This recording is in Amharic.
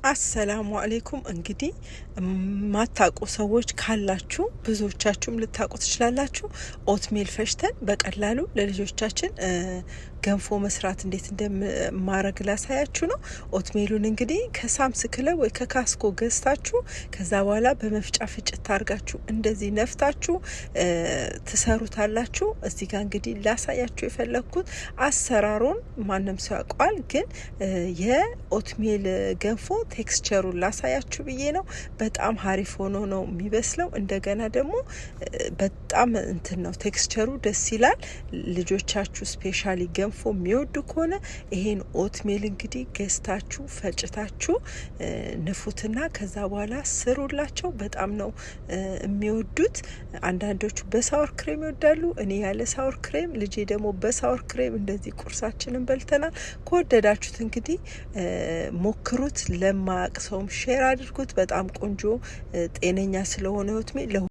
አሰላሙ አለይኩም። እንግዲህ ማታቁ ሰዎች ካላችሁ ብዙዎቻችሁም ልታቁ ትችላላችሁ። ኦትሜል ፈሽተን በቀላሉ ለልጆቻችን ገንፎ መስራት እንዴት እንደማረግ ላሳያችሁ ነው። ኦትሜሉን እንግዲህ ከሳምስ ክለብ ወይ ከካስኮ ገዝታችሁ ከዛ በኋላ በመፍጫ ፍጭት ታርጋችሁ እንደዚህ ነፍታችሁ ትሰሩታላችሁ። እዚህ ጋር እንግዲህ ላሳያችሁ የፈለኩት አሰራሩን ማንም ሰው ያውቀዋል፣ ግን የኦትሜል ገንፎ ቴክስቸሩን ላሳያችሁ ብዬ ነው። በጣም ሀሪፍ ሆኖ ነው የሚበስለው። እንደገና ደግሞ በጣም እንትን ነው ቴክስቸሩ ደስ ይላል። ልጆቻችሁ ስፔሻሊ ገንፎ የሚወዱ ከሆነ ይሄን ኦትሜል እንግዲህ ገዝታችሁ ፈጭታችሁ ንፉትና ከዛ በኋላ ስሩላቸው። በጣም ነው የሚወዱት። አንዳንዶቹ በሳወር ክሬም ይወዳሉ። እኔ ያለ ሳወር ክሬም፣ ልጄ ደግሞ በሳወር ክሬም። እንደዚህ ቁርሳችንን በልተናል። ከወደዳችሁት እንግዲህ ሞክሩት። ለማያውቅ ሰውም ሼር አድርጉት። በጣም ቆንጆ ጤነኛ ስለሆነ ኦትሜል